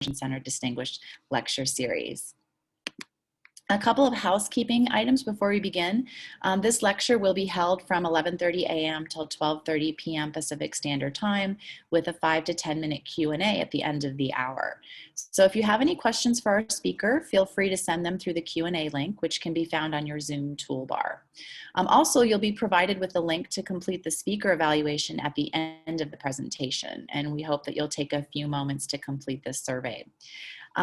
Center Distinguished Lecture Series. A couple of housekeeping items before we begin. This lecture will be held from 11:30 a.m. till 12:30 p.m. Pacific Standard Time with a 5 to 10 minute Q&A at the end of the hour. So if you have any questions for our speaker, feel free to send them through the Q&A link, which can be found on your Zoom toolbar. Also, you'll be provided with a link to complete the speaker evaluation at the end of the presentation, and we hope that you'll take a few moments to complete this survey.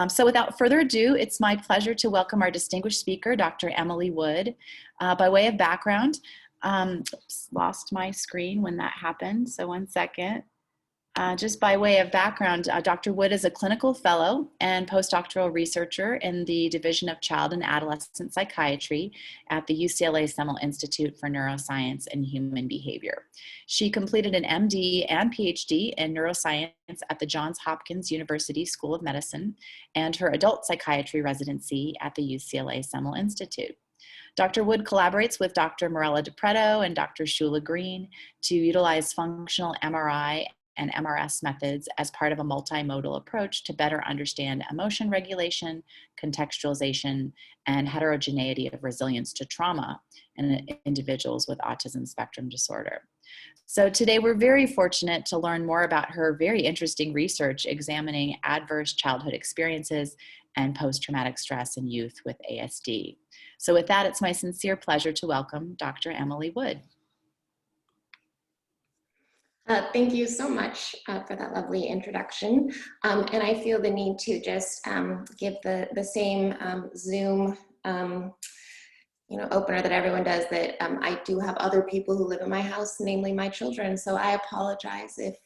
So without further ado, it's my pleasure to welcome our distinguished speaker, Dr. Emily Wood. By way of background, oops, lost my screen when that happened, so one second. Just by way of background, Dr. Wood is a clinical fellow and postdoctoral researcher in the Division of Child and Adolescent Psychiatry at the UCLA Semel Institute for Neuroscience and Human Behavior. She completed an MD and PhD in neuroscience at the Johns Hopkins University School of Medicine and her adult psychiatry residency at the UCLA Semel Institute. Dr. Wood collaborates with Dr. Morella DiPreto and Dr. Shula Green to utilize functional MRI and MRS methods as part of a multimodal approach to better understand emotion regulation, contextualization, and heterogeneity of resilience to trauma in individuals with autism spectrum disorder. So today we're very fortunate to learn more about her very interesting research examining adverse childhood experiences and post-traumatic stress in youth with ASD. So with that, it's my sincere pleasure to welcome Dr. Emily Wood. Thank you so much for that lovely introduction. And I feel the need to just give the same Zoom opener that everyone does, that I do have other people who live in my house, namely my children. So I apologize if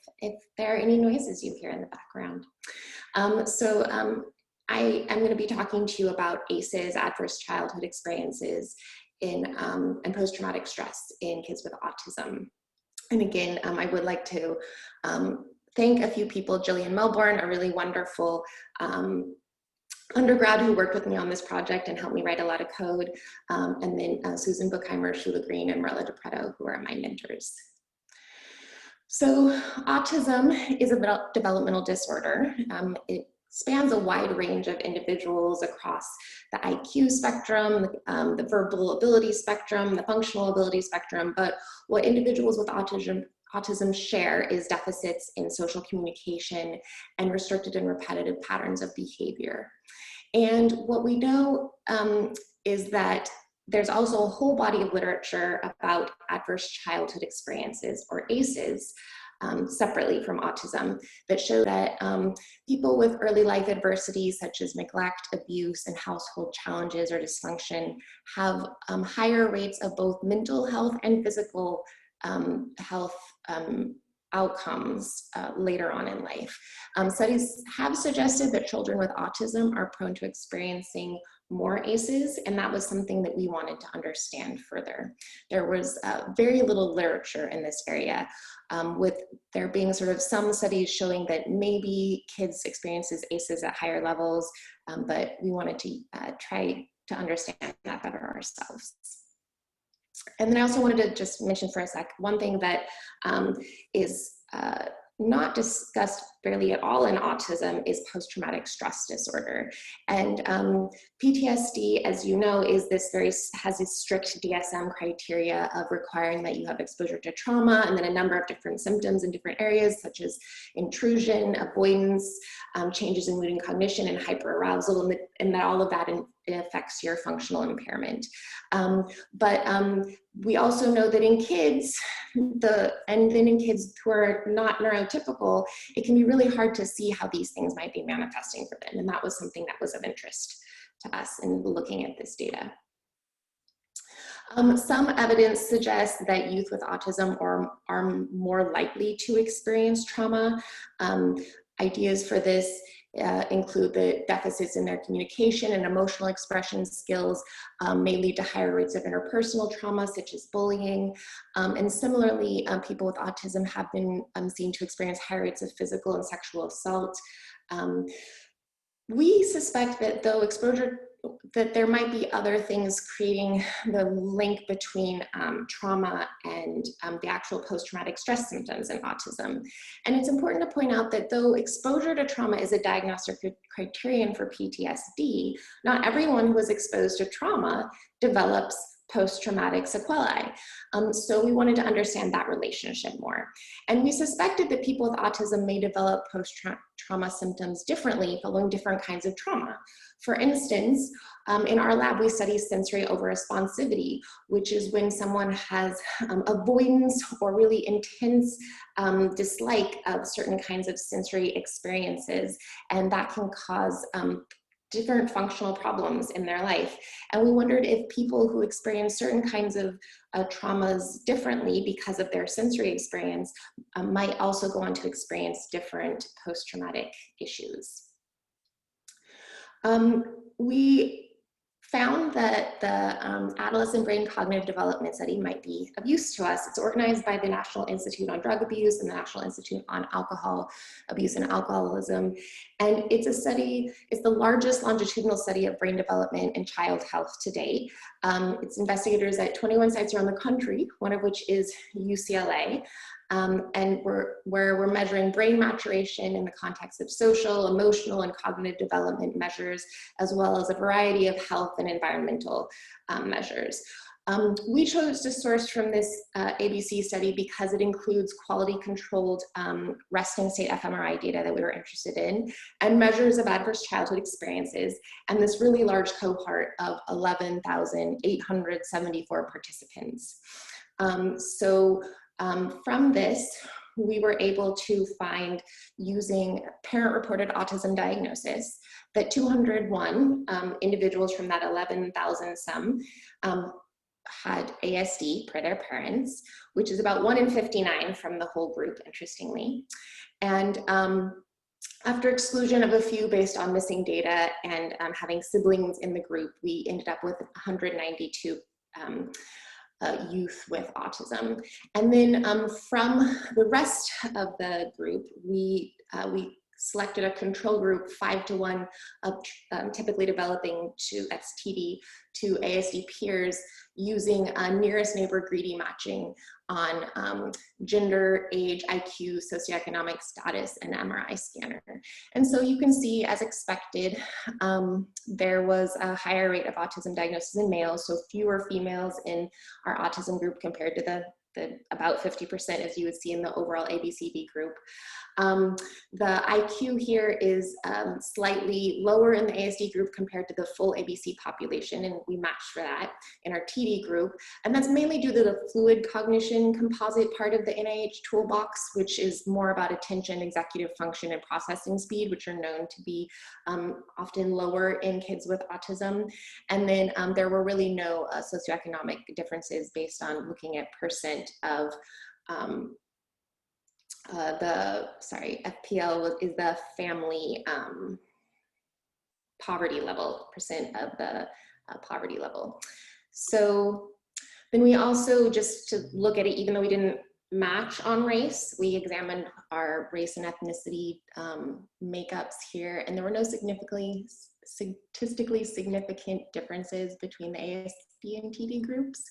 there are any noises you hear in the background. I am going to be talking to you about ACEs, adverse childhood experiences and post-traumatic stress in kids with autism. And again, I would like to thank a few people, Jillian Melbourne, a really wonderful undergrad who worked with me on this project and helped me write a lot of code, and then Susan Bookheimer, Shula Green, and Morella DiPreto, who are my mentors. So autism is a developmental disorder. It spans a wide range of individuals across the IQ spectrum, the verbal ability spectrum, the functional ability spectrum, but what individuals with autism share is deficits in social communication and restricted and repetitive patterns of behavior. And what we know is that there's also a whole body of literature about adverse childhood experiences, or ACEs, separately from autism, that show that people with early life adversity such as neglect, abuse, and household challenges or dysfunction have higher rates of both mental health and physical health outcomes later on in life. Studies have suggested that children with autism are prone to experiencing more ACEs, and that was something that we wanted to understand further. There was very little literature in this area, with there being sort of some studies showing that maybe kids experiences ACEs at higher levels, but we wanted to try to understand that better ourselves. And then I also wanted to just mention for a sec, one thing that is not discussed barely at all in autism is post-traumatic stress disorder. And PTSD, as you know, has this strict DSM criteria of requiring that you have exposure to trauma, and then a number of different symptoms in different areas, such as intrusion, avoidance, changes in mood and cognition, and hyperarousal, and that all of that it affects your functional impairment. We also know that in kids, and then in kids who are not neurotypical, it can be really hard to see how these things might be manifesting for them. And that was something that was of interest to us in looking at this data. Some evidence suggests that youth with autism are more likely to experience trauma. Ideas for this include the deficits in their communication and emotional expression skills may lead to higher rates of interpersonal trauma, such as bullying. And similarly, people with autism have been seen to experience higher rates of physical and sexual assault. We suspect that though exposure that there might be other things creating the link between trauma and the actual post-traumatic stress symptoms in autism. And it's important to point out that though exposure to trauma is a diagnostic criterion for PTSD, not everyone who was exposed to trauma develops post-traumatic sequelae. So we wanted to understand that relationship more. And we suspected that people with autism may develop post-trauma symptoms differently following different kinds of trauma. For instance, in our lab, we study sensory overresponsivity, which is when someone has avoidance or really intense dislike of certain kinds of sensory experiences, and that can cause different functional problems in their life. And we wondered if people who experience certain kinds of traumas differently because of their sensory experience might also go on to experience different post-traumatic issues. We found that the Adolescent Brain Cognitive Development Study might be of use to us. It's organized by the National Institute on Drug Abuse and the National Institute on Alcohol Abuse and Alcoholism. And it's a study, it's the largest longitudinal study of brain development and child health to date. It's investigators at 21 sites around the country, one of which is UCLA. And where we're measuring brain maturation in the context of social, emotional, and cognitive development measures, as well as a variety of health and environmental measures. We chose to source from this ABC study because it includes quality controlled resting state fMRI data that we were interested in, and measures of adverse childhood experiences, and this really large cohort of 11,874 participants. From this, we were able to find, using parent-reported autism diagnosis, that 201 individuals from that 11,000 some had ASD per their parents, which is about 1 in 59 from the whole group, interestingly. And after exclusion of a few based on missing data and having siblings in the group, we ended up with 192 youth with autism. And then from the rest of the group, we selected a control group 5-to-1 of typically developing to STD to ASD peers using nearest neighbor greedy matching on gender, age, IQ, socioeconomic status, and MRI scanner. And so you can see, as expected, there was a higher rate of autism diagnosis in males, so fewer females in our autism group compared to the about 50% as you would see in the overall ABCD group. The IQ here is slightly lower in the ASD group compared to the full ABC population, and we matched for that in our TD group. And that's mainly due to the fluid cognition composite part of the NIH toolbox, which is more about attention, executive function, and processing speed, which are known to be often lower in kids with autism. And then there were really no socioeconomic differences based on looking at percent of FPL is the family poverty level, percent of the poverty level. So then we also, just to look at it, even though we didn't match on race, we examined our race and ethnicity makeups here, and there were no statistically significant differences between the ASD and TD groups.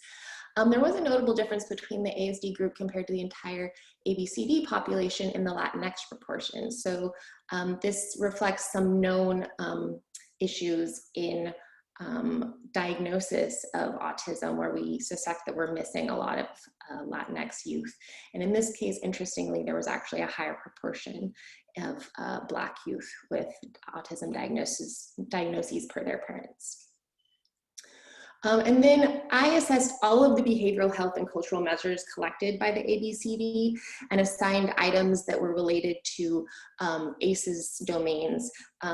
There was a notable difference between the ASD group compared to the entire ABCD population in the Latinx proportion. So this reflects some known issues in diagnosis of autism, where we suspect that we're missing a lot of Latinx youth. And in this case, interestingly, there was actually a higher proportion of Black youth with autism diagnoses per their parents. And then I assessed all of the behavioral health and cultural measures collected by the ABCD and assigned items that were related to ACEs domains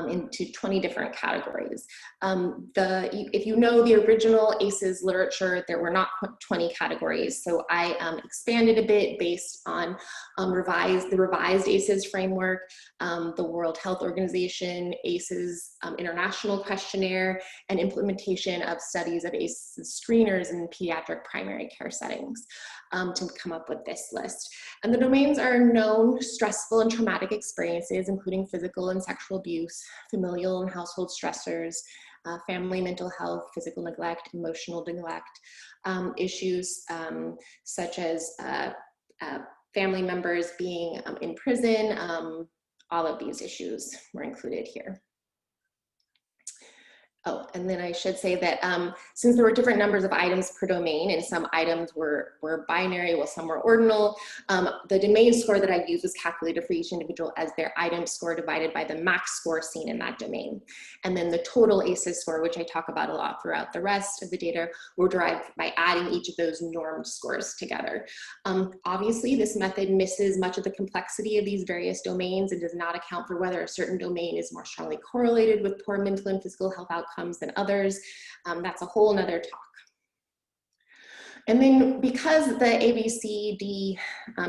into 20 different categories. If you know the original ACEs literature, there were not 20 categories. So I expanded a bit based on the revised ACEs framework, the World Health Organization, ACEs International Questionnaire, and implementation of studies of database screeners in pediatric primary care settings to come up with this list. And the domains are known stressful and traumatic experiences, including physical and sexual abuse, familial and household stressors, family mental health, physical neglect, emotional neglect, issues such as family members being in prison. All of these issues were included here. Oh, and then I should say that since there were different numbers of items per domain, and some items were binary, while some were ordinal, the domain score that I used was calculated for each individual as their item score divided by the max score seen in that domain. And then the total ACEs score, which I talk about a lot throughout the rest of the data, were derived by adding each of those normed scores together. Obviously, this method misses much of the complexity of these various domains and does not account for whether a certain domain is more strongly correlated with poor mental and physical health outcomes than others. That's a whole nother talk. And then because the ABCD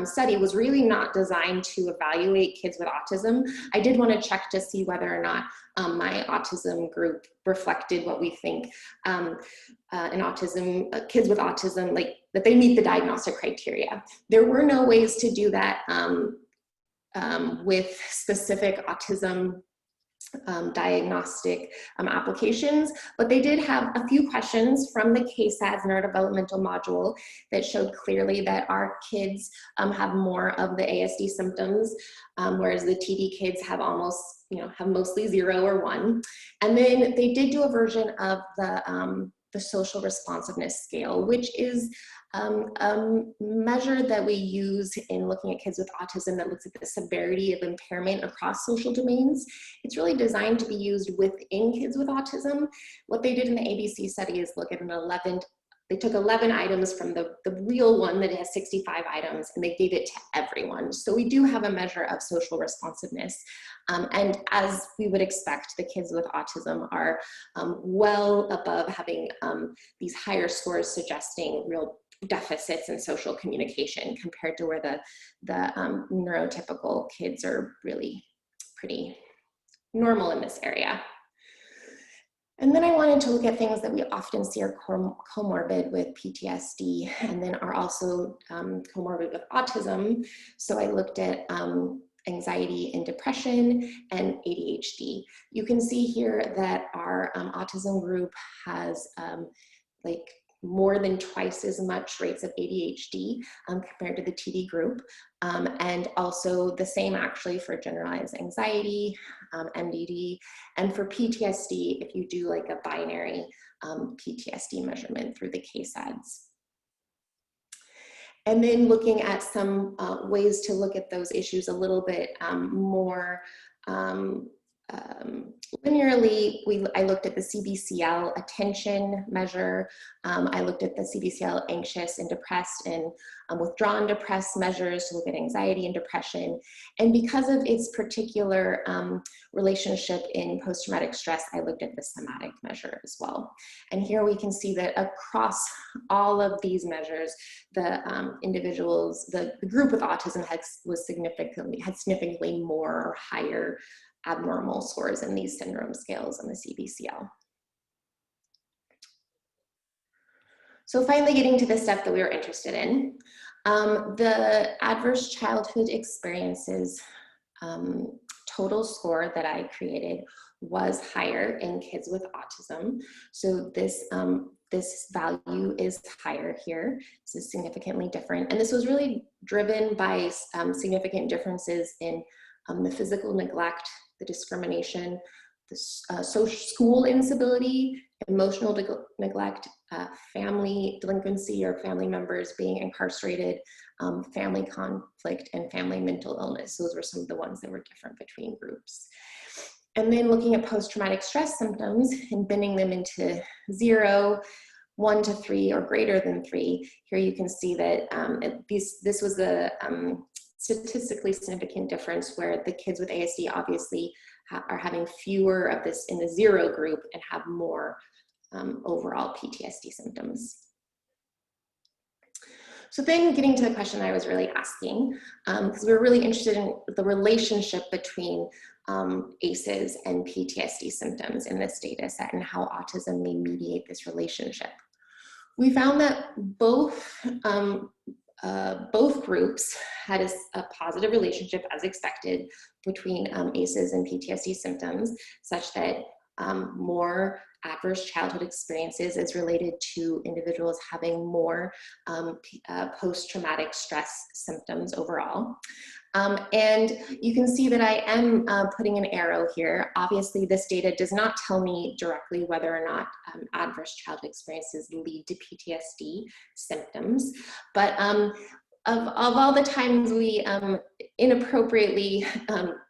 study was really not designed to evaluate kids with autism, I did want to check to see whether or not my autism group reflected what we think kids with autism, like that they meet the diagnostic criteria. There were no ways to do that with specific autism diagnostic applications, but they did have a few questions from the KSADS in our developmental module that showed clearly that our kids have more of the ASD symptoms, whereas the TD kids have almost, have mostly 0 or 1. And then they did do a version of the social responsiveness scale, which is a measure that we use in looking at kids with autism that looks at the severity of impairment across social domains. It's really designed to be used within kids with autism. What they did in the ABC study is look at they took 11 items from the real one that has 65 items, and they gave it to everyone. So we do have a measure of social responsiveness. And as we would expect, the kids with autism are well above having these higher scores suggesting real deficits in social communication compared to where the neurotypical kids are really pretty normal in this area. And then I wanted to look at things that we often see are comorbid with PTSD and then are also comorbid with autism. So I looked at anxiety and depression and ADHD. You can see here that our autism group has like more than twice as much rates of ADHD compared to the TD group. And also the same actually for generalized anxiety, MDD, and for PTSD if you do like a binary PTSD measurement through the KSADS. And then looking at some ways to look at those issues a little bit more linearly, I looked at the CBCL attention measure. I looked at the CBCL anxious and depressed and withdrawn depressed measures to look at anxiety and depression. And because of its particular relationship in post-traumatic stress, I looked at the somatic measure as well. And here we can see that across all of these measures, the individuals, the group with autism had significantly more or higher abnormal scores in these syndrome scales on the CBCL. So finally getting to the stuff that we were interested in, the adverse childhood experiences total score that I created was higher in kids with autism. So this value is higher here. This is significantly different. And this was really driven by significant differences in the physical neglect, the discrimination, the school instability, emotional neglect, family delinquency or family members being incarcerated, family conflict, and family mental illness. Those were some of the ones that were different between groups. And then looking at post-traumatic stress symptoms and bending them into 0, 1 to 3, or greater than 3. Here you can see that this was the statistically significant difference where the kids with ASD obviously are having fewer of this in the 0 group and have more overall PTSD symptoms. So then getting to the question I was really asking, because we were really interested in the relationship between ACEs and PTSD symptoms in this data set and how autism may mediate this relationship. We found that both groups had a positive relationship, as expected, between ACEs and PTSD symptoms, such that more adverse childhood experiences is related to individuals having more post-traumatic stress symptoms overall. And you can see that I am putting an arrow here. Obviously, this data does not tell me directly whether or not adverse childhood experiences lead to PTSD symptoms, but of all the times we inappropriately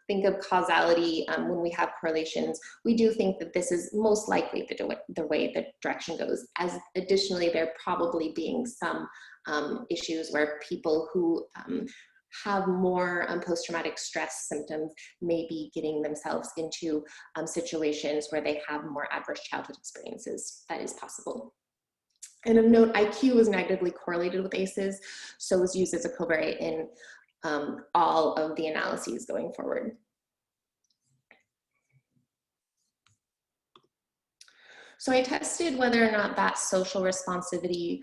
think of causality when we have correlations, we do think that this is most likely the way the direction goes. As additionally, there probably being some issues where people who have more post-traumatic stress symptoms may be getting themselves into situations where they have more adverse childhood experiences. That is possible. And of note, IQ was negatively correlated with ACEs, so was used as a covariate in all of the analyses going forward. So I tested whether or not that social responsivity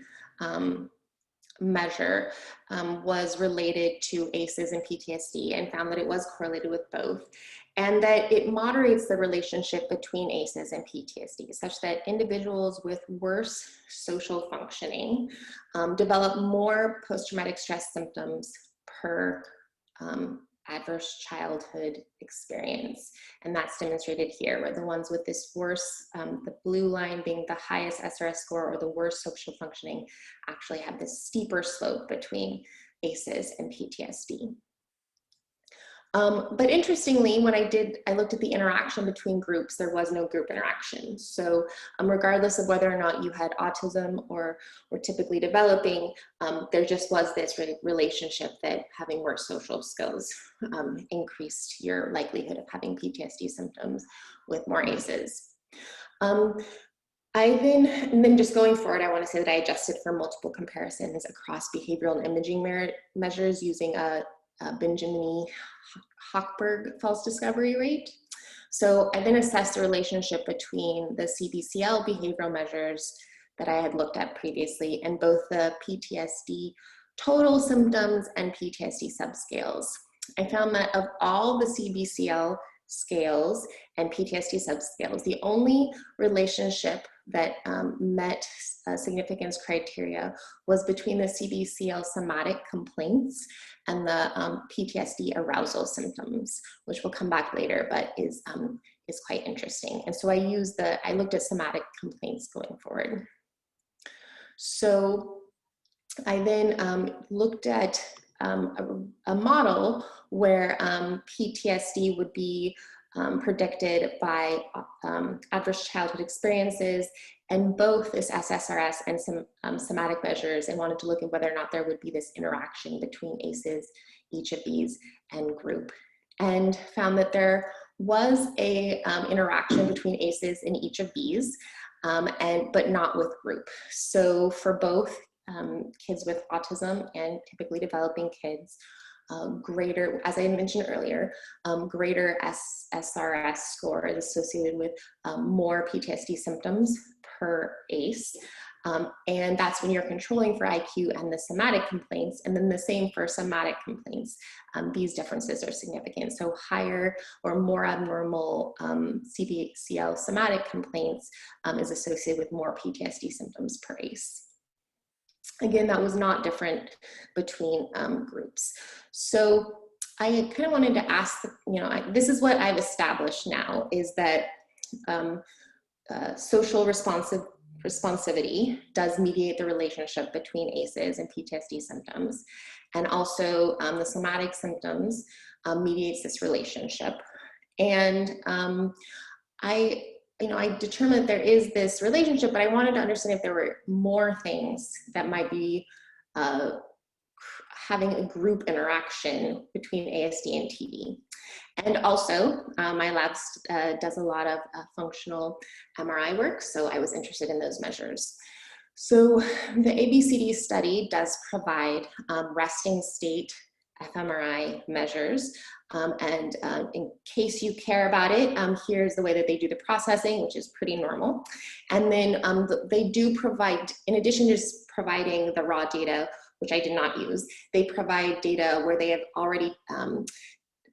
measure was related to ACEs and PTSD, and found that it was correlated with both, and that it moderates the relationship between ACEs and PTSD, such that individuals with worse social functioning develop more post-traumatic stress symptoms per adverse childhood experience. And that's demonstrated here, where the ones with this worse, the blue line being the highest SRS score or the worst social functioning, actually have this steeper slope between ACEs and PTSD. But interestingly, when I looked at the interaction between groups, there was no group interaction. So regardless of whether or not you had autism or were typically developing, there just was this relationship that having worse social skills increased your likelihood of having PTSD symptoms with more ACEs. And then just going forward, I want to say that I adjusted for multiple comparisons across behavioral and imaging measures using a Benjamin-Hochberg false discovery rate. So I then assessed the relationship between the CBCL behavioral measures that I had looked at previously and both the PTSD total symptoms and PTSD subscales. I found that of all the CBCL scales and PTSD subscales, the only relationship that met significance criteria was between the CBCL somatic complaints and the PTSD arousal symptoms, which we'll come back later, but is quite interesting. And so I looked at somatic complaints going forward. So I then looked at a model where PTSD would be predicted by adverse childhood experiences, and both this SSRS and some somatic measures, and wanted to look at whether or not there would be this interaction between ACEs, each of these, and group, and found that there was a interaction between ACEs in each of these, but not with group. So for both kids with autism and typically developing kids, greater, as I mentioned earlier, greater SRS score is associated with more PTSD symptoms per ACE. And that's when you're controlling for IQ and the somatic complaints, and then the same for somatic complaints. These differences are significant. So higher or more abnormal CBCL somatic complaints is associated with more PTSD symptoms per ACE. Again, that was not different between groups. So I kind of wanted to ask, this is what I've established now, is that social responsivity does mediate the relationship between ACEs and PTSD symptoms. And also the somatic symptoms mediates this relationship. And I determined that there is this relationship, but I wanted to understand if there were more things that might be having a group interaction between ASD and TD. And also, my lab does a lot of functional MRI work, so I was interested in those measures. So the ABCD study does provide resting state fMRI measures. In case you care about it, here's the way that they do the processing, which is pretty normal. And then they do provide, in addition to just providing the raw data, which I did not use, they provide data where they have already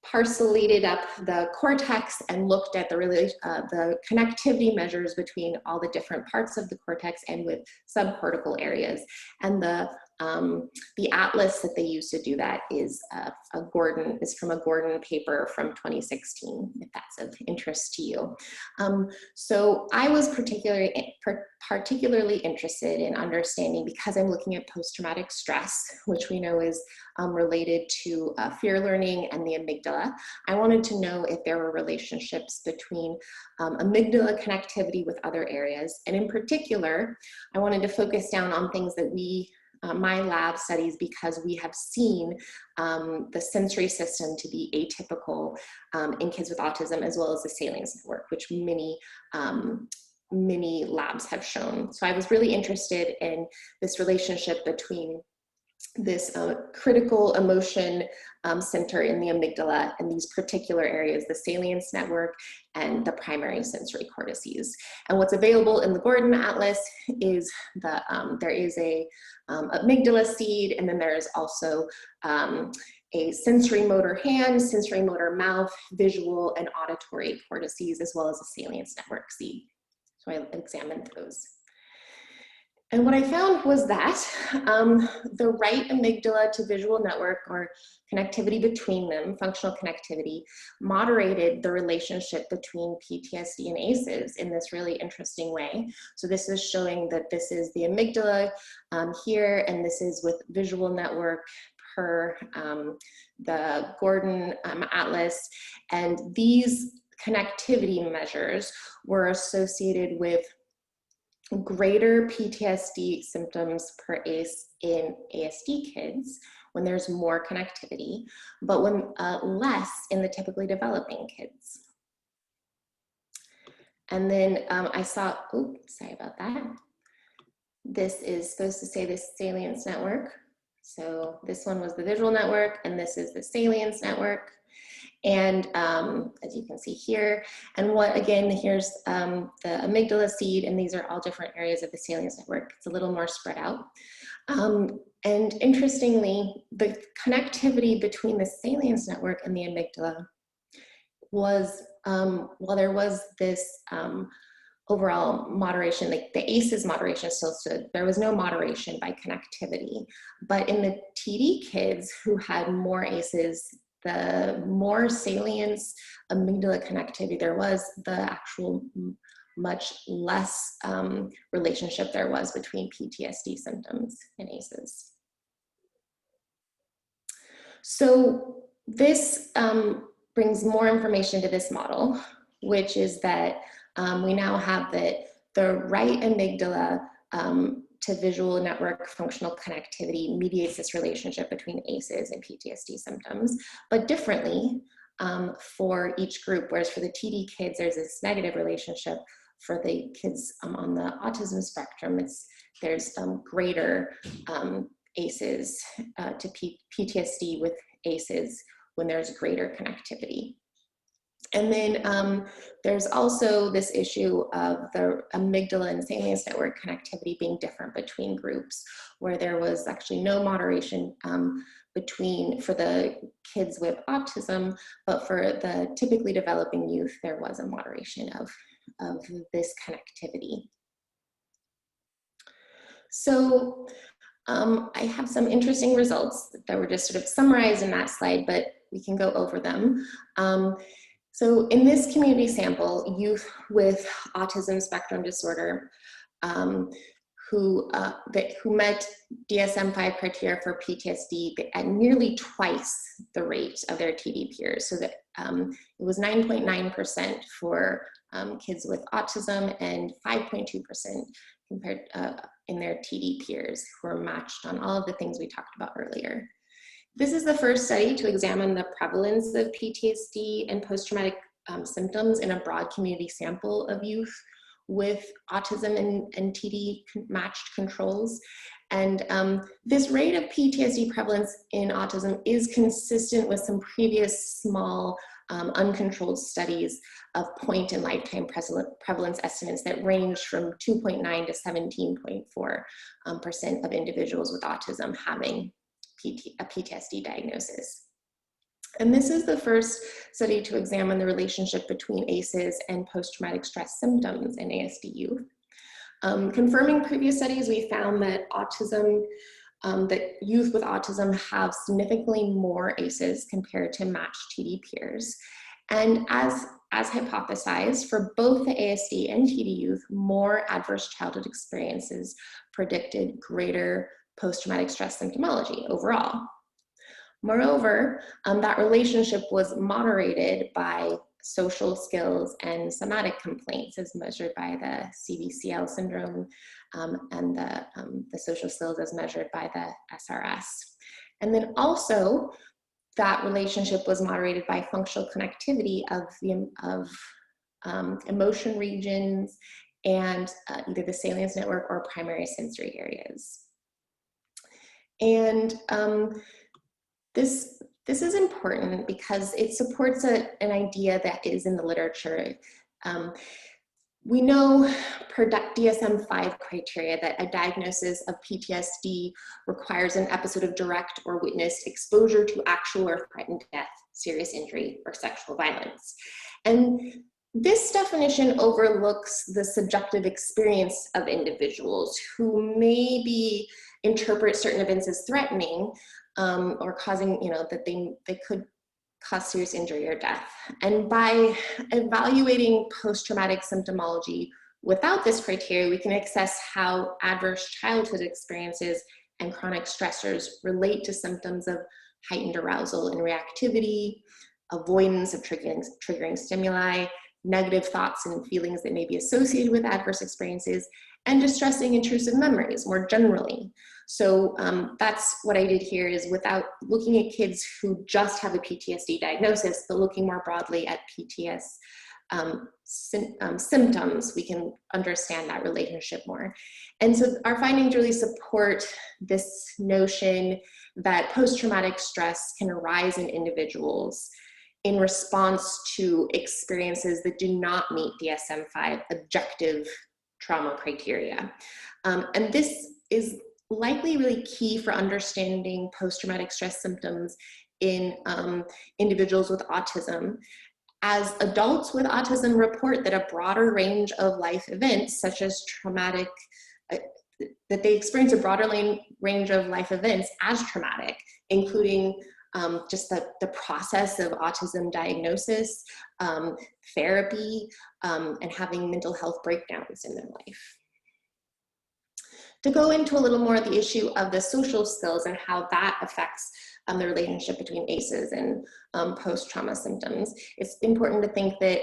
parcellated up the cortex and looked at the connectivity measures between all the different parts of the cortex and with subcortical areas. And the atlas that they use to do that is from a Gordon paper from 2016, if that's of interest to you. So I was particularly interested in understanding, because I'm looking at post-traumatic stress, which we know is related to fear learning and the amygdala. I wanted to know if there were relationships between amygdala connectivity with other areas. And in particular, I wanted to focus down on things that my lab studies, because we have seen the sensory system to be atypical in kids with autism, as well as the salience network, which many labs have shown. So I was really interested in this relationship between this critical emotion center in the amygdala and these particular areas, the salience network and the primary sensory cortices. And what's available in the Gordon Atlas is there is a amygdala seed, and then there is also a sensory motor hand, sensory motor mouth, visual and auditory cortices, as well as a salience network seed. So I examined those. And what I found was that the right amygdala to visual network, or connectivity between them, functional connectivity, moderated the relationship between PTSD and ACEs in this really interesting way. So this is showing that this is the amygdala here, and this is with visual network per the Gordon Atlas. And these connectivity measures were associated with greater PTSD symptoms per ACE in ASD kids when there's more connectivity, but when less in the typically developing kids. And then I saw, oops, sorry about that. This is supposed to say the salience network. So this one was the visual network, and this is the salience network. And as you can see here, and again, here's the amygdala seed, and these are all different areas of the salience network. It's a little more spread out. And interestingly, the connectivity between the salience network and the amygdala was, while there was this overall moderation, like the ACEs moderation still stood, there was no moderation by connectivity. But in the TD kids who had more ACEs, the more salience amygdala connectivity there was, the actual much less relationship there was between PTSD symptoms and ACEs. So this brings more information to this model, which is that we now have that the right amygdala to visual network functional connectivity mediates this relationship between ACEs and PTSD symptoms, but differently for each group. Whereas for the TD kids, there's this negative relationship. For the kids on the autism spectrum, there's greater ACEs to PTSD with ACEs when there's greater connectivity. And then there's also this issue of the amygdala and salience network connectivity being different between groups, where there was actually no moderation for the kids with autism, but for the typically developing youth, there was a moderation of this connectivity. So I have some interesting results that were just sort of summarized in that slide, but we can go over them. So in this community sample, youth with autism spectrum disorder who met DSM-5 criteria for PTSD at nearly twice the rate of their TD peers. So that it was 9.9% for kids with autism and 5.2% compared in their TD peers who were matched on all of the things we talked about earlier. This is the first study to examine the prevalence of PTSD and post-traumatic symptoms in a broad community sample of youth with autism and TD matched controls. And this rate of PTSD prevalence in autism is consistent with some previous small uncontrolled studies of point and lifetime prevalence estimates that range from 2.9 to 17.4% of individuals with autism having a PTSD diagnosis. And this is the first study to examine the relationship between ACEs and post-traumatic stress symptoms in ASD youth. Confirming previous studies, we found that that youth with autism have significantly more ACEs compared to matched TD peers. And as hypothesized, for both the ASD and TD youth, more adverse childhood experiences predicted greater post-traumatic stress symptomology overall. Moreover, that relationship was moderated by social skills and somatic complaints as measured by the CBCL syndrome and the social skills as measured by the SRS. And then also that relationship was moderated by functional connectivity of emotion regions and either the salience network or primary sensory areas. And this is important because it supports an idea that is in the literature. We know per DSM-5 criteria that a diagnosis of PTSD requires an episode of direct or witnessed exposure to actual or threatened death, serious injury, or sexual violence. And this definition overlooks the subjective experience of individuals who maybe interpret certain events as threatening, or causing, that they could cause serious injury or death. And by evaluating post-traumatic symptomology without this criteria, we can assess how adverse childhood experiences and chronic stressors relate to symptoms of heightened arousal and reactivity, avoidance of triggering stimuli, negative thoughts and feelings that may be associated with adverse experiences, and distressing intrusive memories more generally. So that's what I did here, is without looking at kids who just have a PTSD diagnosis, but looking more broadly at PTS symptoms, we can understand that relationship more. And so our findings really support this notion that post-traumatic stress can arise in individuals in response to experiences that do not meet DSM-5 objective trauma criteria. And this is likely really key for understanding post-traumatic stress symptoms in individuals with autism, as adults with autism report that a broader range of life events, such as traumatic, that they experience a broader range of life events as traumatic, including just the process of autism diagnosis, therapy, and having mental health breakdowns in their life. To go into a little more of the issue of the social skills and how that affects the relationship between ACEs and post-trauma symptoms, it's important to think that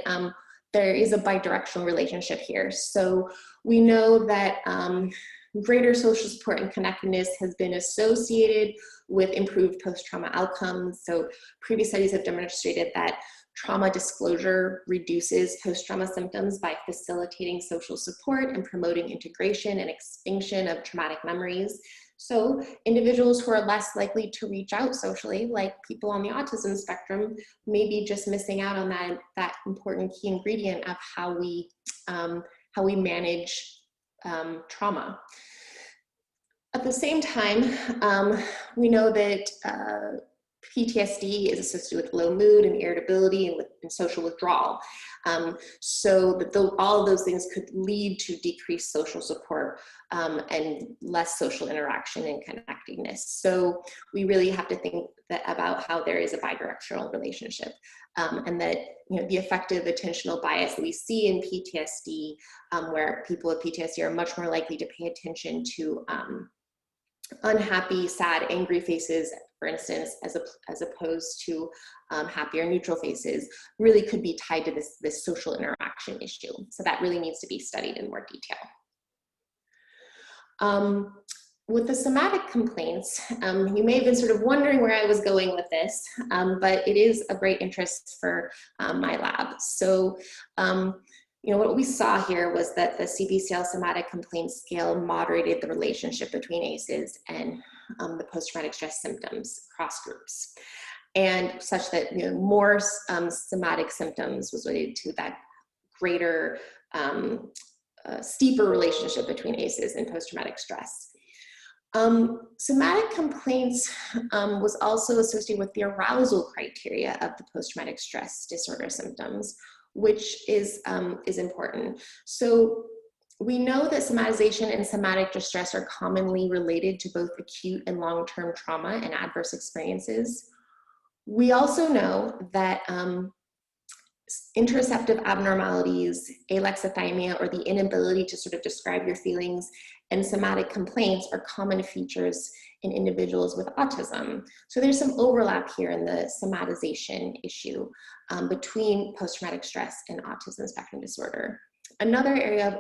there is a bidirectional relationship here. So we know that greater social support and connectedness has been associated with improved post-trauma outcomes. So previous studies have demonstrated that trauma disclosure reduces post-trauma symptoms by facilitating social support and promoting integration and extinction of traumatic memories. So individuals who are less likely to reach out socially, like people on the autism spectrum, may be just missing out on that important key ingredient of how we manage trauma. At the same time, we know that PTSD is associated with low mood and irritability and social withdrawal. So that all of those things could lead to decreased social support and less social interaction and connectedness. So we really have to think about how there is a bidirectional relationship, and that the effective attentional bias that we see in PTSD, where people with PTSD are much more likely to pay attention to unhappy, sad, angry faces, for instance, as opposed to happy or neutral faces, really could be tied to this social interaction issue. So that really needs to be studied in more detail. With the somatic complaints, you may have been sort of wondering where I was going with this, but it is of great interest for my lab. So what we saw here was that the CBCL somatic complaint scale moderated the relationship between ACEs and the post-traumatic stress symptoms across groups, and such that more somatic symptoms was related to that greater, steeper relationship between ACEs and post-traumatic stress. Somatic complaints was also associated with the arousal criteria of the post-traumatic stress disorder symptoms, which is important. So we know that somatization and somatic distress are commonly related to both acute and long-term trauma and adverse experiences. We also know that interoceptive abnormalities, alexithymia, or the inability to sort of describe your feelings, and somatic complaints are common features in individuals with autism. So there's some overlap here in the somatization issue between post-traumatic stress and autism spectrum disorder. Another area of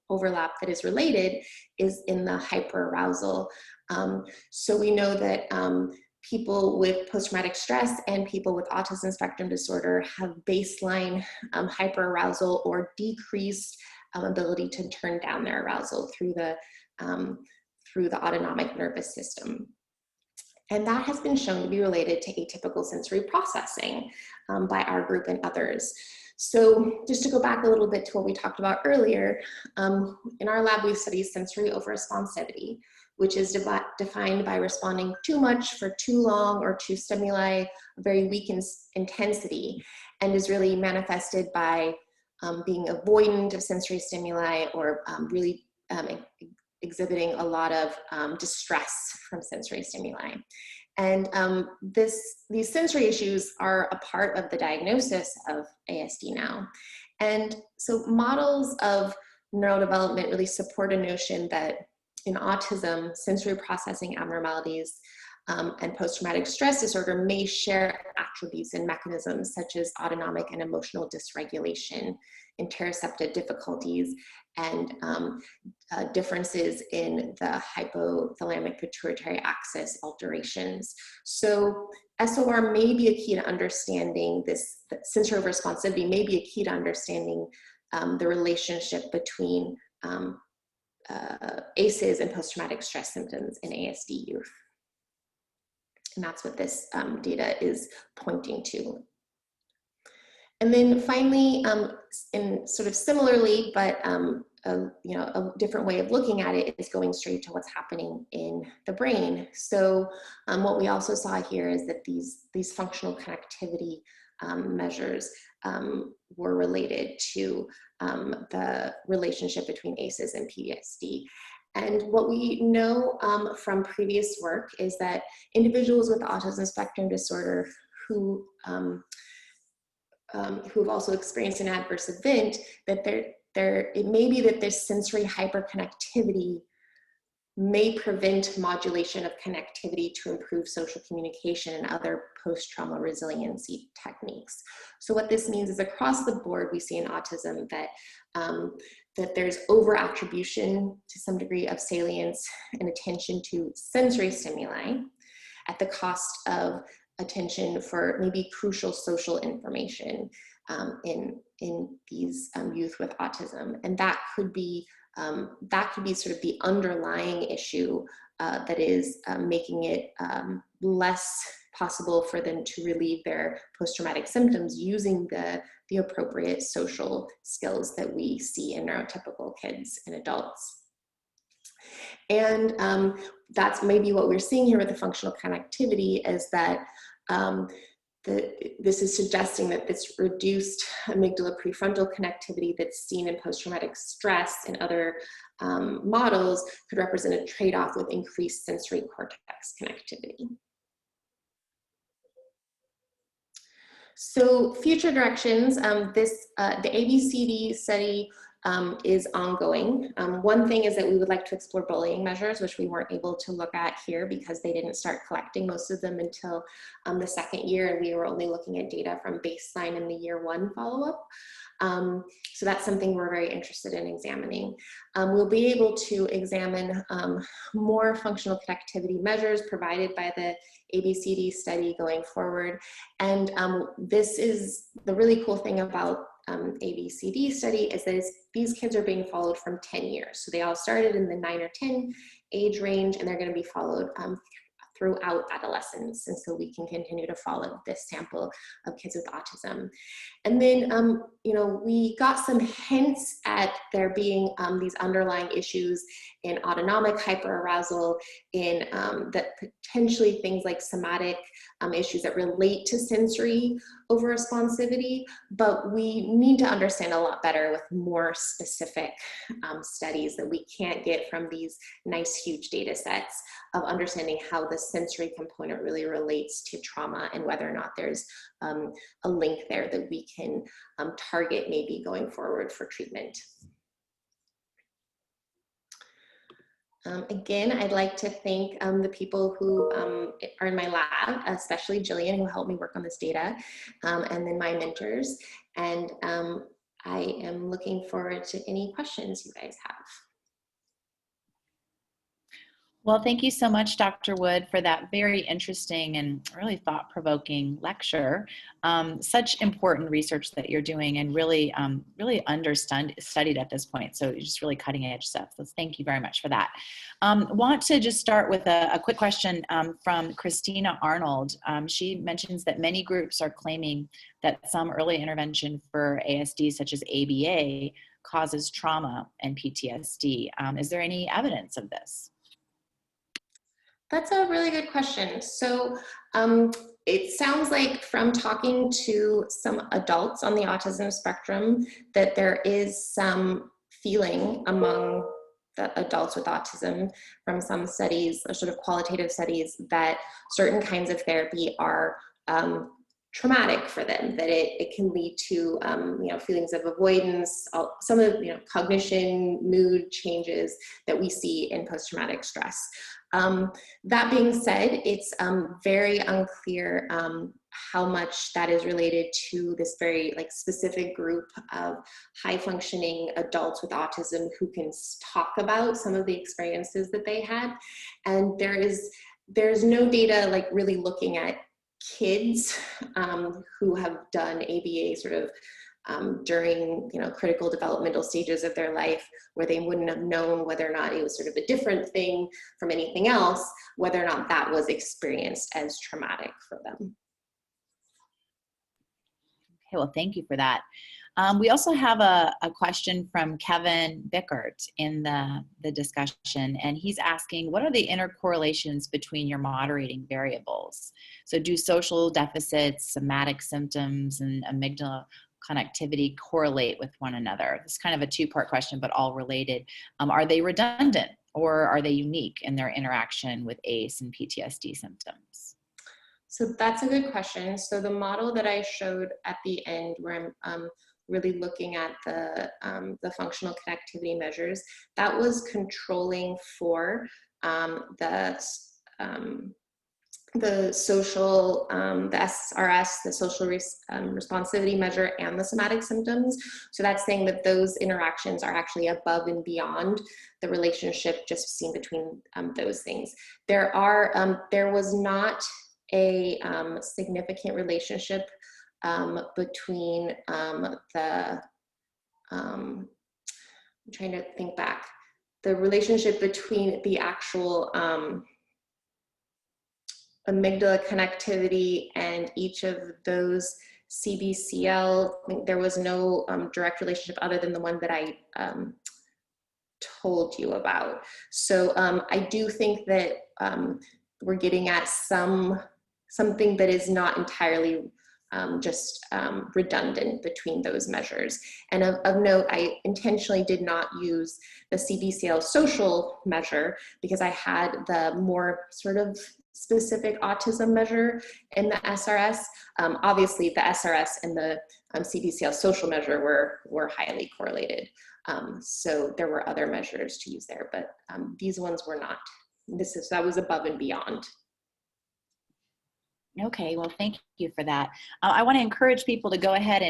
overlap that is related is in the hyperarousal. So we know that people with post-traumatic stress and people with autism spectrum disorder have baseline hyperarousal or decreased ability to turn down their arousal through the autonomic nervous system. And that has been shown to be related to atypical sensory processing by our group and others. So just to go back a little bit to what we talked about earlier, in our lab we study sensory overresponsivity, which is defined by responding too much for too long or to stimuli of very weak intensity, and is really manifested by being avoidant of sensory stimuli or really exhibiting a lot of distress from sensory stimuli. And these sensory issues are a part of the diagnosis of ASD now. And so models of neurodevelopment really support a notion that in autism, sensory processing abnormalities and post-traumatic stress disorder may share attributes and mechanisms such as autonomic and emotional dysregulation, interoceptive difficulties, and differences in the hypothalamic pituitary axis alterations. So SOR may be a key to understanding this, sensory overresponsivity may be a key to understanding the relationship between ACEs and post-traumatic stress symptoms in ASD youth. And that's what this data is pointing to. And then finally, in sort of similarly, but a different way of looking at it is going straight to what's happening in the brain. So what we also saw here is that these functional connectivity measures were related to the relationship between ACEs and PTSD. And what we know from previous work is that individuals with autism spectrum disorder who have also experienced an adverse event, that it may be that this sensory hyperconnectivity may prevent modulation of connectivity to improve social communication and other post-trauma resiliency techniques. So what this means is across the board, we see in autism that, that there's over-attribution to some degree of salience and attention to sensory stimuli at the cost of attention for maybe crucial social information in these youth with autism. And that could be sort of the underlying issue that is making it less possible for them to relieve their post-traumatic symptoms using the appropriate social skills that we see in neurotypical kids and adults. And that's maybe what we're seeing here with the functional connectivity is that this is suggesting that this reduced amygdala prefrontal connectivity that's seen in post-traumatic stress and other models could represent a trade-off with increased sensory cortex connectivity. So future directions, the ABCD study is ongoing. One thing is that we would like to explore bullying measures, which we weren't able to look at here because they didn't start collecting most of them until the second year, and we were only looking at data from baseline in the year 1 follow-up. So that's something we're very interested in examining. We'll be able to examine more functional connectivity measures provided by the ABCD study going forward. And this is the really cool thing about ABCD study is that these kids are being followed from 10 years. So they all started in the 9 or 10 age range, and they're going to be followed throughout adolescence. And so we can continue to follow this sample of kids with autism. And then, we got some hints at there being these underlying issues in autonomic hyperarousal, in that potentially things like somatic issues that relate to sensory overresponsivity, but we need to understand a lot better with more specific studies that we can't get from these nice huge data sets of understanding how the sensory component really relates to trauma and whether or not there's a link there that we can target maybe going forward for treatment. Again, I'd like to thank the people who are in my lab, especially Jillian, who helped me work on this data, and then my mentors. And I am looking forward to any questions you guys have. Well, thank you so much, Dr. Wood, for that very interesting and really thought-provoking lecture. Such important research that you're doing and really, really studied at this point. So just really cutting edge stuff. So thank you very much for that. Want to just start with a quick question from Christina Arnold. She mentions that many groups are claiming that some early intervention for ASD, such as ABA, causes trauma and PTSD. Is there any evidence of this? That's a really good question. So it sounds like from talking to some adults on the autism spectrum that there is some feeling among the adults with autism from some studies, or sort of qualitative studies, that certain kinds of therapy are traumatic for them, that it can lead to feelings of avoidance, some of cognition, mood changes that we see in post-traumatic stress. That being said, it's very unclear how much that is related to this very specific group of high-functioning adults with autism who can talk about some of the experiences that they had. And there's no data really looking at kids who have done ABA sort of during critical developmental stages of their life, where they wouldn't have known whether or not it was sort of a different thing from anything else, whether or not that was experienced as traumatic for them. Okay, well, thank you for that. We also have a question from Kevin Bickert in the discussion, and he's asking, what are the intercorrelations between your moderating variables? So do social deficits, somatic symptoms, and amygdala connectivity correlate with one another? It's kind of a two-part question, but all related. Are they redundant, or are they unique in their interaction with ACE and PTSD symptoms? So that's a good question. So the model that I showed at the end, where I'm really looking at the functional connectivity measures, that was controlling for the social, the SRS, the social responsivity measure, and the somatic symptoms. So that's saying that those interactions are actually above and beyond the relationship just seen between those things. There was not a significant relationship between I'm trying to think back, the relationship between the actual amygdala connectivity and each of those CBCL. I think there was no direct relationship other than the one that I told you about. So I do think that we're getting at something that is not entirely just redundant between those measures. And of note, I intentionally did not use the CBCL social measure because I had the more sort of specific autism measure in the SRS. Obviously, the SRS and the CBCL social measure were highly correlated. So there were other measures to use there, but these ones were not. That was above and beyond. Okay, well, thank you for that. I want to encourage people to go ahead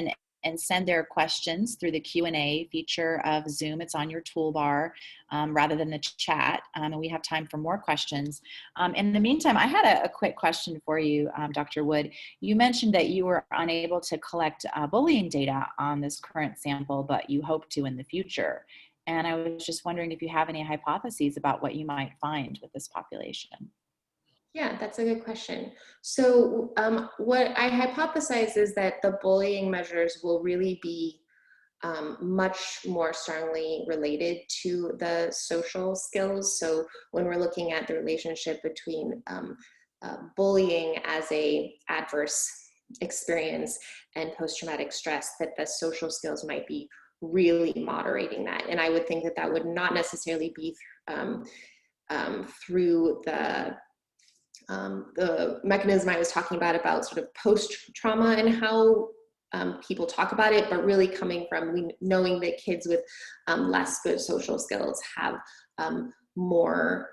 and send their questions through the Q&A feature of Zoom. It's on your toolbar rather than the chat, and we have time for more questions. In the meantime, I had a quick question for you, Dr. Wood. You mentioned that you were unable to collect bullying data on this current sample, but you hope to in the future. And I was just wondering if you have any hypotheses about what you might find with this population. Yeah, that's a good question. So what I hypothesize is that the bullying measures will really be much more strongly related to the social skills. So when we're looking at the relationship between bullying as a adverse experience and post-traumatic stress, that the social skills might be really moderating that. And I would think that that would not necessarily be through the mechanism I was talking about sort of post-trauma and how people talk about it, but really coming from knowing that kids with less good social skills have more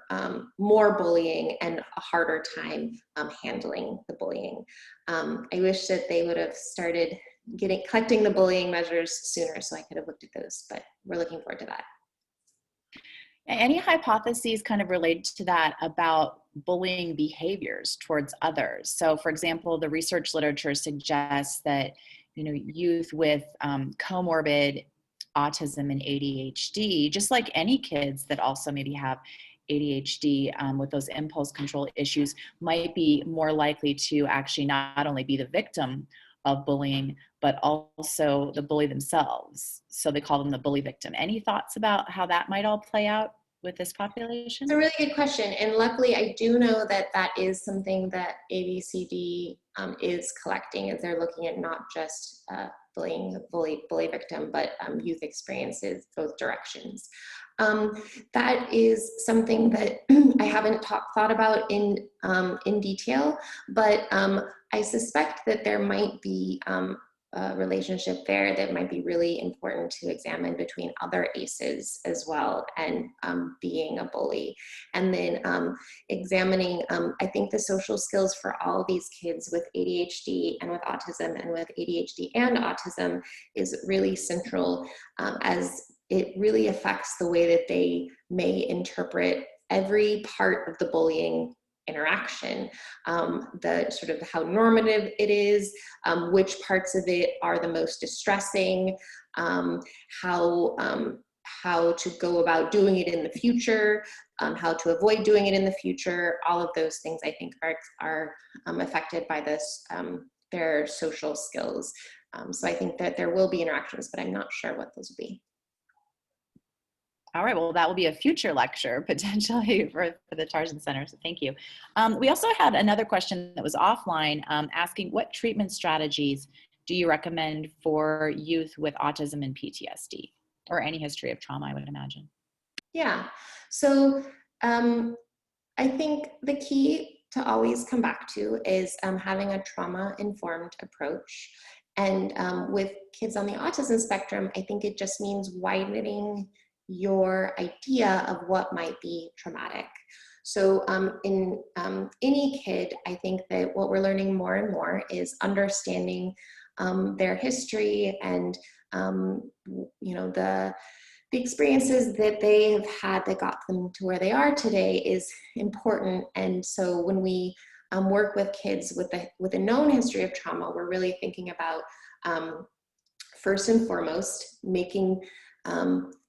bullying and a harder time handling the bullying. I wish that they would have started collecting the bullying measures sooner so I could have looked at those, but we're looking forward to that. Any hypotheses kind of related to that about bullying behaviors towards others? So for example, the research literature suggests that, you know, youth with comorbid autism and ADHD, just like any kids that also maybe have ADHD with those impulse control issues, might be more likely to actually not only be the victim of bullying, but also the bully themselves. So they call them the bully victim. Any thoughts about how that might all play out with this population? It's a really good question. And luckily, I do know that that is something that ABCD is collecting, as they're looking at not just bully victim, but youth experiences, both directions. That is something that I haven't thought about in detail, but I suspect that there might be a relationship there that might be really important to examine between other ACEs as well and being a bully. And then examining, I think the social skills for all these kids with ADHD and with autism and with ADHD and autism is really central as it really affects the way that they may interpret every part of the bullying interaction, the sort of how normative it is, which parts of it are the most distressing, how to go about doing it in the future, how to avoid doing it in the future. All of those things I think are affected by this, their social skills. So I think that there will be interactions, but I'm not sure what those will be. All right, well, that will be a future lecture potentially for the Tarjan Center, so thank you. We also had another question that was offline asking what treatment strategies do you recommend for youth with autism and PTSD, or any history of trauma, I would imagine? Yeah, so I think the key to always come back to is having a trauma-informed approach. And with kids on the autism spectrum, I think it just means widening your idea of what might be traumatic. So in any kid, I think that what we're learning more and more is understanding their history and you know, the experiences that they have had that got them to where they are today is important. And so when we work with kids with a known history of trauma, we're really thinking about first and foremost making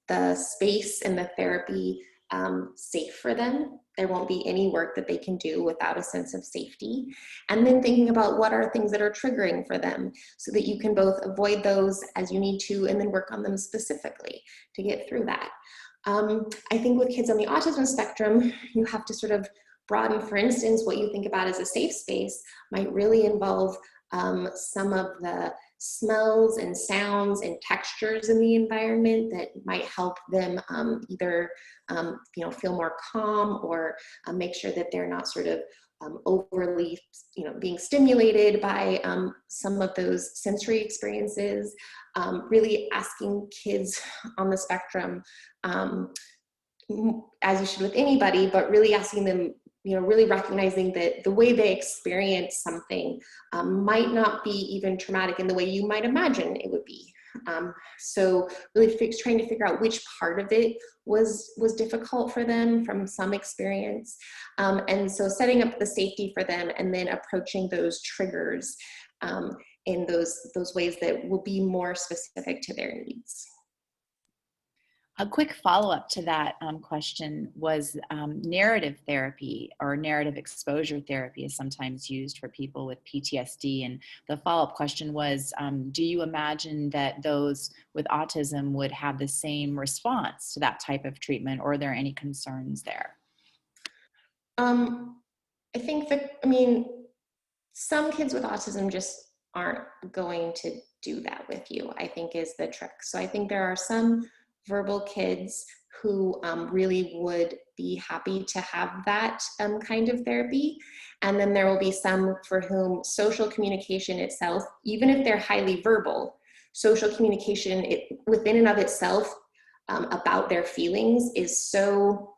the space and the therapy safe for them. There won't be any work that they can do without a sense of safety. And then thinking about what are things that are triggering for them so that you can both avoid those as you need to and then work on them specifically to get through that. I think with kids on the autism spectrum, you have to sort of broaden, for instance, what you think about as a safe space might really involve some of the smells and sounds and textures in the environment that might help them either you know, feel more calm or make sure that they're not sort of overly, you know, being stimulated by some of those sensory experiences. Really asking kids on the spectrum, as you should with anybody, but really asking them really recognizing that the way they experience something might not be even traumatic in the way you might imagine it would be. So really trying to figure out which part of it was difficult for them from some experience. And so setting up the safety for them and then approaching those triggers in those ways that will be more specific to their needs. A quick follow-up to that question was narrative therapy or narrative exposure therapy is sometimes used for people with PTSD. And the follow-up question was, do you imagine that those with autism would have the same response to that type of treatment, or are there any concerns there? I think that, some kids with autism just aren't going to do that with you, I think is the trick. So I think there are some verbal kids who really would be happy to have that kind of therapy. And then there will be some for whom social communication itself, even if they're highly verbal, social communication within and of itself about their feelings is so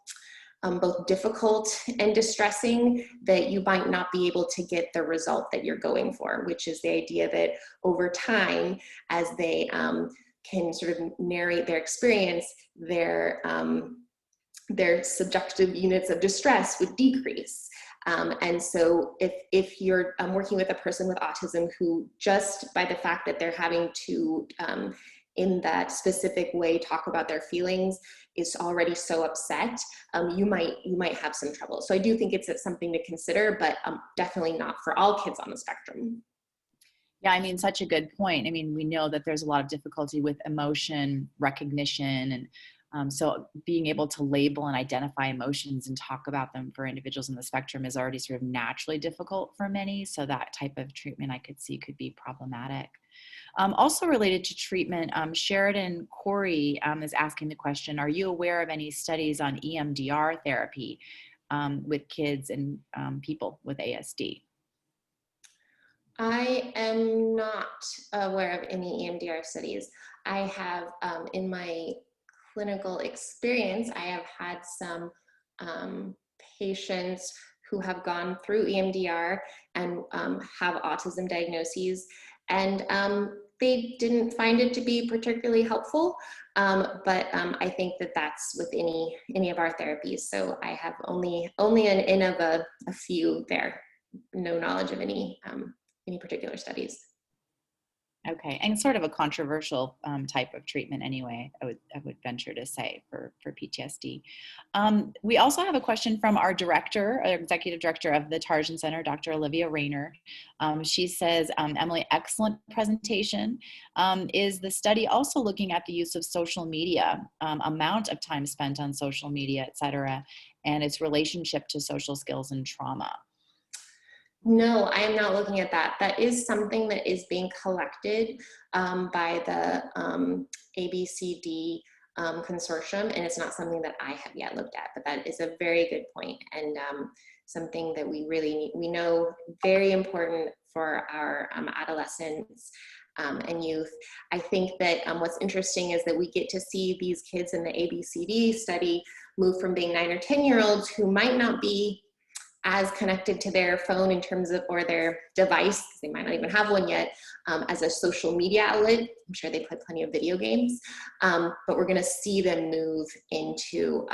both difficult and distressing that you might not be able to get the result that you're going for, which is the idea that over time, as they can sort of narrate their experience, their subjective units of distress would decrease. And so if you're working with a person with autism who just by the fact that they're having to in that specific way talk about their feelings is already so upset, you might have some trouble. So I do think it's something to consider, but definitely not for all kids on the spectrum. Yeah, such a good point. We know that there's a lot of difficulty with emotion recognition, and so being able to label and identify emotions and talk about them for individuals in the spectrum is already sort of naturally difficult for many. So that type of treatment I could see could be problematic. Also related to treatment, Sheridan Corey is asking the question, are you aware of any studies on EMDR therapy with kids and people with ASD? I am not aware of any EMDR studies. I have, in my clinical experience, I have had some patients who have gone through EMDR and have autism diagnoses, and they didn't find it to be particularly helpful, but I think that that's with any of our therapies. So I have only an N of a few there, no knowledge of any particular studies. Okay, and sort of a controversial type of treatment anyway, I would venture to say for PTSD. We also have a question from our executive director of the Tarjan Center, Dr. Olivia Rayner. She says, Emily, excellent presentation. Is the study also looking at the use of social media, amount of time spent on social media, et cetera, and its relationship to social skills and trauma? No, I am not looking at that. That is something that is being collected by the ABCD consortium, and it's not something that I have yet looked at, but that is a very good point, and something that we really need. We know very important for our adolescents and youth. I think that what's interesting is that we get to see these kids in the ABCD study move from being 9 or 10-year-olds who might not be as connected to their phone in terms of, or their device, because they might not even have one yet, as a social media outlet. I'm sure they play plenty of video games, but we're gonna see them move into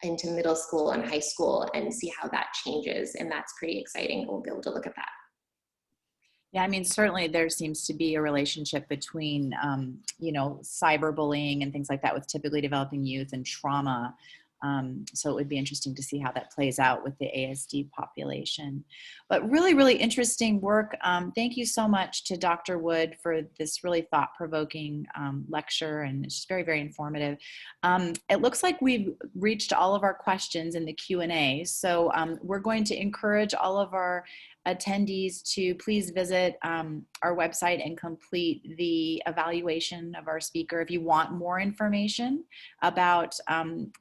middle school and high school and see how that changes, and that's pretty exciting. We'll be able to look at that. Yeah, certainly there seems to be a relationship between, cyberbullying and things like that with typically developing youth and trauma. So it would be interesting to see how that plays out with the ASD population. But really, really interesting work. Thank you so much to Dr. Wood for this really thought-provoking lecture, and it's just very, very informative. It looks like we've reached all of our questions in the Q&A. So we're going to encourage all of our attendees to please visit our website and complete the evaluation of our speaker. If you want more information about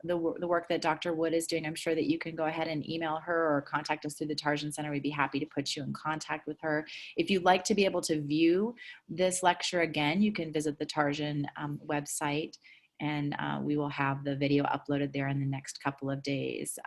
the work that Dr. Wood is doing, I'm sure that you can go ahead and email her or contact us through the Tarjan Center. We'd be happy to put you in contact with her. If you'd like to be able to view this lecture again, you can visit the Tarjan website and we will have the video uploaded there in the next couple of days.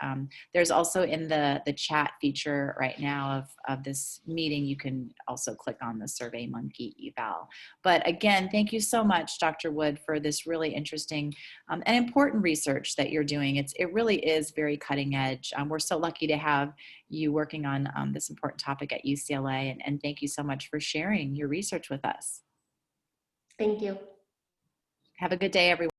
There's also in the chat feature right now of this meeting, you can also click on the SurveyMonkey eval. But again, thank you so much, Dr. Wood, for this really interesting and important research that you're doing. It really is very cutting edge. We're so lucky to have you working on this important topic at UCLA, and thank you so much for sharing your research with us. Thank you. Have a good day, everyone.